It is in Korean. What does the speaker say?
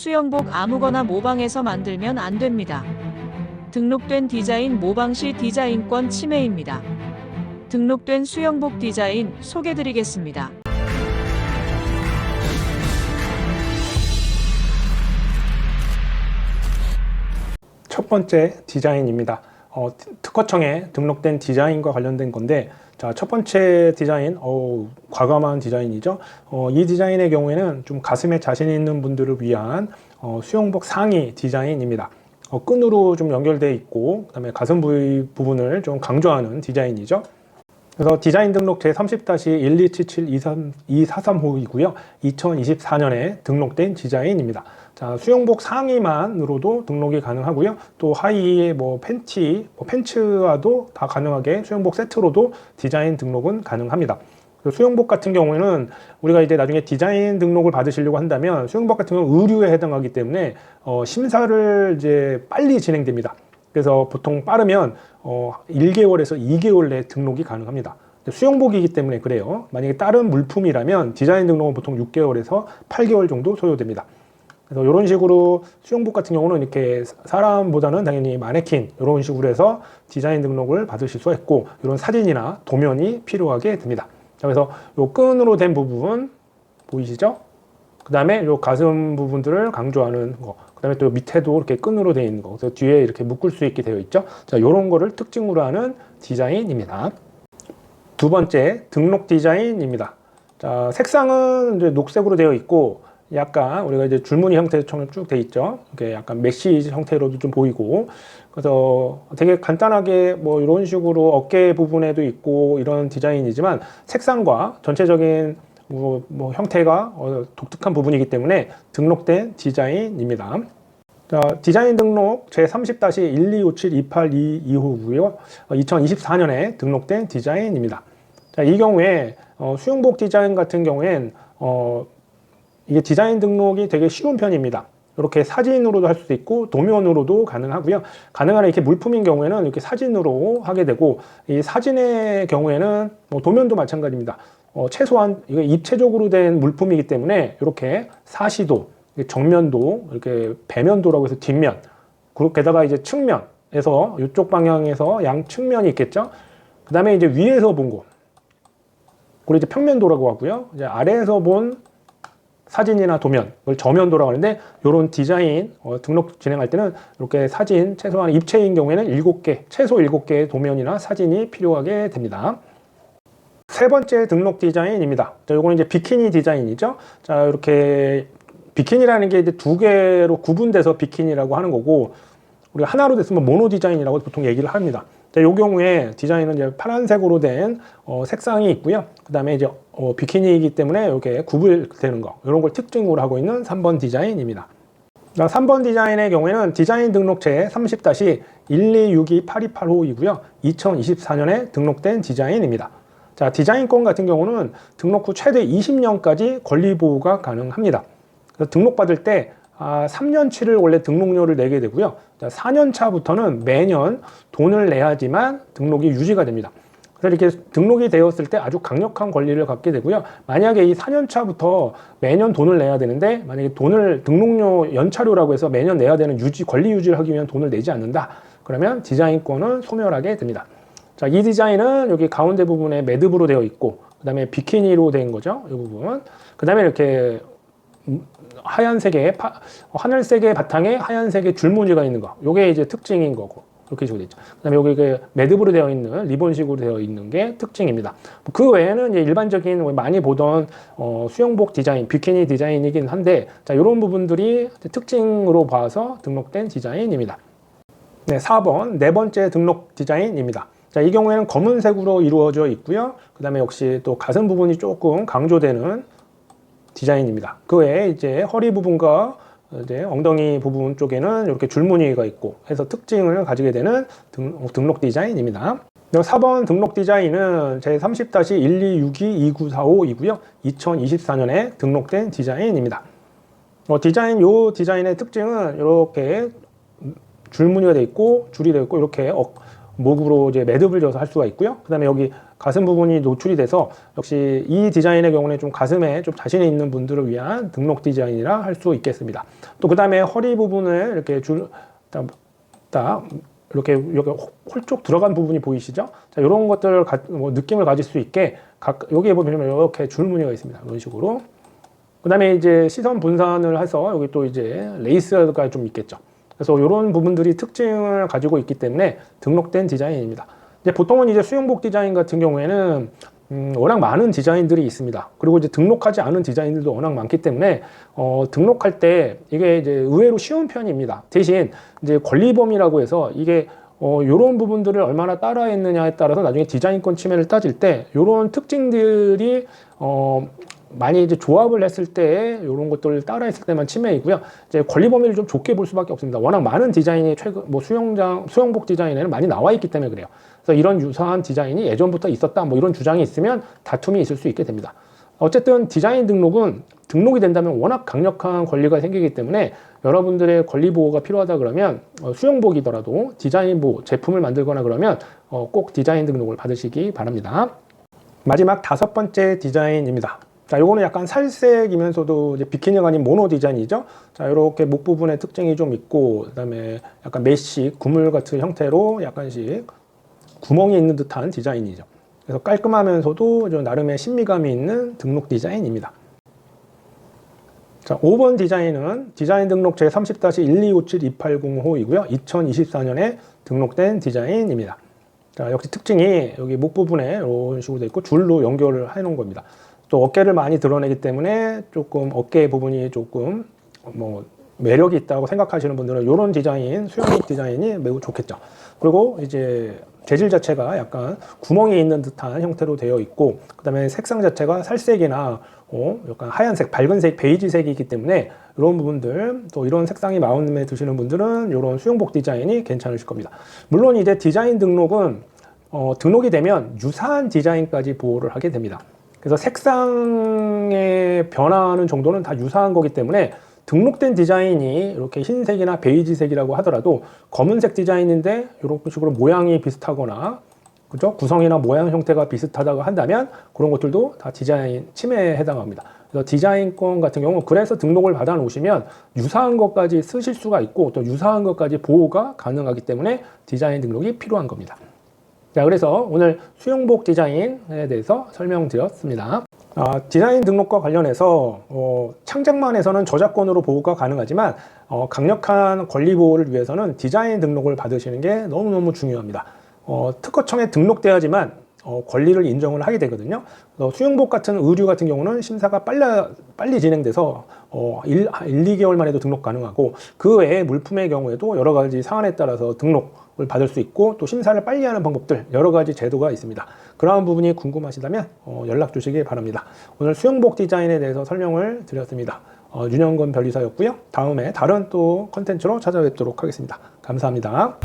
수영복 아무거나 모방해서 만들면 안 됩니다. 등록된 디자인 모방 시 디자인권 침해입니다. 등록된 수영복 디자인 소개드리겠습니다. 첫 번째 디자인입니다. 특허청에 등록된 디자인과 관련된 건데, 자, 첫 번째 디자인, 과감한 디자인이죠. 이 디자인의 경우에는 좀 가슴에 자신 있는 분들을 위한 수영복 상의 디자인입니다. 끈으로 좀 연결되어 있고, 그 다음에 가슴 부분을 좀 강조하는 디자인이죠. 그래서 디자인 등록 제30-1277-2435이고요. 2024년에 등록된 디자인입니다. 자, 수영복 상의만으로도 등록이 가능하고요. 또 하의에 팬티, 팬츠와도 다 가능하게 수영복 세트로도 디자인 등록은 가능합니다. 수영복 같은 경우에는 우리가 이제 나중에 디자인 등록을 받으시려고 한다면 수영복 같은 경우는 의류에 해당하기 때문에 심사를 이제 빨리 진행됩니다. 그래서 보통 빠르면 1개월에서 2개월 내에 등록이 가능합니다. 수영복이기 때문에 그래요. 만약에 다른 물품이라면 디자인 등록은 보통 6개월에서 8개월 정도 소요됩니다. 그래서 이런 식으로 수영복 같은 경우는 이렇게 사람보다는 당연히 마네킹 이런 식으로 해서 디자인 등록을 받으실 수가 있고, 이런 사진이나 도면이 필요하게 됩니다. 자, 그래서 이 끈으로 된 부분 보이시죠? 그 다음에 이 가슴 부분들을 강조하는 거, 그 다음에 또 밑에도 이렇게 끈으로 되어 있는 거, 그래서 뒤에 이렇게 묶을 수 있게 되어 있죠. 자, 이런 거를 특징으로 하는 디자인입니다. 두 번째, 등록 디자인입니다. 자, 색상은 이제 녹색으로 되어 있고, 약간 우리가 이제 줄무늬 형태처럼 쭉 되어 있죠. 이렇게 약간 메쉬 형태로도 좀 보이고, 그래서 되게 간단하게 이런 식으로 어깨 부분에도 있고 이런 디자인이지만 색상과 전체적인 형태가 독특한 부분이기 때문에 등록된 디자인입니다. 자, 디자인 등록 제30-1257-282호고요. 2024년에 등록된 디자인입니다. 자, 이 경우에 수영복 디자인 같은 경우엔 이게 디자인 등록이 되게 쉬운 편입니다. 이렇게 사진으로도 할 수도 있고 도면으로도 가능하고요. 가능한 이렇게 물품인 경우에는 이렇게 사진으로 하게 되고, 이 사진의 경우에는 도면도 마찬가지입니다. 최소한 이게 입체적으로 된 물품이기 때문에 이렇게 사시도, 정면도, 이렇게 배면도라고 해서 뒷면, 게다가 이제 측면에서 이쪽 방향에서 양 측면이 있겠죠. 그 다음에 이제 위에서 본 곳, 그걸 이제 평면도라고 하고요. 이제 아래에서 본 사진이나 도면, 그걸 저면도라고 하는데, 이런 디자인 등록 진행할 때는 이렇게 사진, 최소한 입체인 경우에는 7개, 최소 7개의 도면이나 사진이 필요하게 됩니다. 세 번째 등록 디자인입니다. 자, 요거는 이제 비키니 디자인이죠. 자, 이렇게 비키니라는 게 이제 두 개로 구분돼서 비키니라고 하는 거고, 우리가 하나로 됐으면 모노 디자인이라고 보통 얘기를 합니다. 자, 요 경우에 디자인은 이제 파란색으로 된 색상이 있고요. 그 다음에 이제 비키니이기 때문에 이렇게 구분되는 거, 이런 걸 특징으로 하고 있는 3번 디자인입니다. 자, 3번 디자인의 경우에는 디자인 등록제 30-1262-828호이고요. 2024년에 등록된 디자인입니다. 자, 디자인권 같은 경우는 등록 후 최대 20년까지 권리보호가 가능합니다. 그래서 등록받을 때 3년치를 원래 등록료를 내게 되고요. 4년 차부터는 매년 돈을 내야지만 등록이 유지가 됩니다. 그래서 이렇게 등록이 되었을 때 아주 강력한 권리를 갖게 되고요. 만약에 이 4년 차부터 매년 돈을 내야 되는데, 만약에 등록료 연차료라고 해서 매년 내야 되는 권리 유지를 하기 위한 돈을 내지 않는다, 그러면 디자인권은 소멸하게 됩니다. 자, 이 디자인은 여기 가운데 부분에 매듭으로 되어 있고, 그 다음에 비키니로 된 거죠. 이 부분. 그 다음에 이렇게 하얀색의 하늘색의 바탕에 하얀색의 줄무늬가 있는 거, 요게 이제 특징인 거고, 이렇게 식으로 되죠. 그 다음에 여기 매듭으로 되어 있는 리본식으로 되어 있는 게 특징입니다. 그 외에는 이제 일반적인 많이 보던 수영복 디자인, 비키니 디자인이긴 한데, 자, 이런 부분들이 특징으로 봐서 등록된 디자인입니다. 네, 4번 네 번째 등록 디자인입니다. 자, 이 경우에는 검은색으로 이루어져 있고요. 그 다음에 역시 또 가슴 부분이 조금 강조되는 디자인입니다. 그 외에 이제 허리 부분과 이제 엉덩이 부분 쪽에는 이렇게 줄무늬가 있고 해서 특징을 가지게 되는 등록 디자인입니다. 4번 등록 디자인은 제30-1262-2945이고요. 2024년에 등록된 디자인입니다. 디자인의 특징은 이렇게 줄무늬가 되어 있고 줄이 되어 있고 이렇게 목으로 이제 매듭을 져서 할 수가 있고요. 그다음에 여기 가슴 부분이 노출이 돼서 역시 이 디자인의 경우는 좀 가슴에 좀 자신이 있는 분들을 위한 등록 디자인이라 할 수 있겠습니다. 또 그다음에 허리 부분을 이렇게 이렇게 홀쭉 들어간 부분이 보이시죠? 자, 이런 것들 느낌을 가질 수 있게 여기에 보면 이렇게 줄무늬가 있습니다. 이런 식으로. 그다음에 이제 시선 분산을 해서 여기 또 이제 레이스가 좀 있겠죠. 그래서 이런 부분들이 특징을 가지고 있기 때문에 등록된 디자인입니다. 이제 보통은 이제 수영복 디자인 같은 경우에는 워낙 많은 디자인들이 있습니다. 그리고 이제 등록하지 않은 디자인들도 워낙 많기 때문에 등록할 때 이게 이제 의외로 쉬운 편입니다. 대신 이제 권리범위라고 해서 이게 이런 부분들을 얼마나 따라했느냐에 따라서 나중에 디자인권 침해를 따질 때 이런 특징들이 많이 이제 조합을 했을 때 이런 것들을 따라했을 때만 침해이고요. 이제 권리 범위를 좀 좁게 볼 수밖에 없습니다. 워낙 많은 디자인이 최근 수영복 디자인에는 많이 나와 있기 때문에 그래요. 그래서 이런 유사한 디자인이 예전부터 있었다 뭐 이런 주장이 있으면 다툼이 있을 수 있게 됩니다. 어쨌든 디자인 등록은 등록이 된다면 워낙 강력한 권리가 생기기 때문에 여러분들의 권리 보호가 필요하다 그러면 수영복이더라도 디자인 보호 제품을 만들거나 그러면 꼭 디자인 등록을 받으시기 바랍니다. 마지막 5번째 디자인입니다. 자, 요거는 약간 살색이면서도 이제 비키니가 아닌 모노 디자인이죠. 자, 이렇게 목 부분에 특징이 좀 있고, 그 다음에 약간 메쉬, 구물 같은 형태로 약간씩 구멍이 있는 듯한 디자인이죠. 그래서 깔끔하면서도 좀 나름의 신미감이 있는 등록 디자인입니다. 자, 5번 디자인은 디자인 등록 제30-1257280호이고요. 2024년에 등록된 디자인입니다. 자, 역시 특징이 여기 목 부분에 이런 식으로 되어 있고 줄로 연결을 해 놓은 겁니다. 또 어깨를 많이 드러내기 때문에 조금 어깨 부분이 조금 매력이 있다고 생각하시는 분들은 이런 디자인, 수영복 디자인이 매우 좋겠죠. 그리고 이제 재질 자체가 약간 구멍이 있는 듯한 형태로 되어 있고, 그 다음에 색상 자체가 살색이나 약간 하얀색, 밝은색, 베이지색이기 때문에 이런 부분들, 또 이런 색상이 마음에 드시는 분들은 이런 수영복 디자인이 괜찮으실 겁니다. 물론 이제 디자인 등록은 등록이 되면 유사한 디자인까지 보호를 하게 됩니다. 그래서 색상의 변화하는 정도는 다 유사한 거기 때문에 등록된 디자인이 이렇게 흰색이나 베이지색이라고 하더라도 검은색 디자인인데 이런 식으로 모양이 비슷하거나 그죠? 구성이나 모양 형태가 비슷하다고 한다면 그런 것들도 다 디자인 침해에 해당합니다. 그래서 디자인권 같은 경우 그래서 등록을 받아 놓으시면 유사한 것까지 쓰실 수가 있고 또 유사한 것까지 보호가 가능하기 때문에 디자인 등록이 필요한 겁니다. 자, 그래서 오늘 수영복 디자인에 대해서 설명드렸습니다. 디자인 등록과 관련해서 창작만에서는 저작권으로 보호가 가능하지만 강력한 권리 보호를 위해서는 디자인 등록을 받으시는 게 너무너무 중요합니다. 특허청에 등록돼야지만 권리를 인정을 하게 되거든요. 수영복 같은 의류 같은 경우는 심사가 빨리 진행돼서 1, 2개월만 해도 등록 가능하고 그 외에 물품의 경우에도 여러 가지 사안에 따라서 등록을 받을 수 있고 또 심사를 빨리 하는 방법들 여러 가지 제도가 있습니다. 그러한 부분이 궁금하시다면 연락 주시기 바랍니다. 오늘 수영복 디자인에 대해서 설명을 드렸습니다. 윤영건 변리사였고요. 다음에 다른 또 컨텐츠로 찾아뵙도록 하겠습니다. 감사합니다.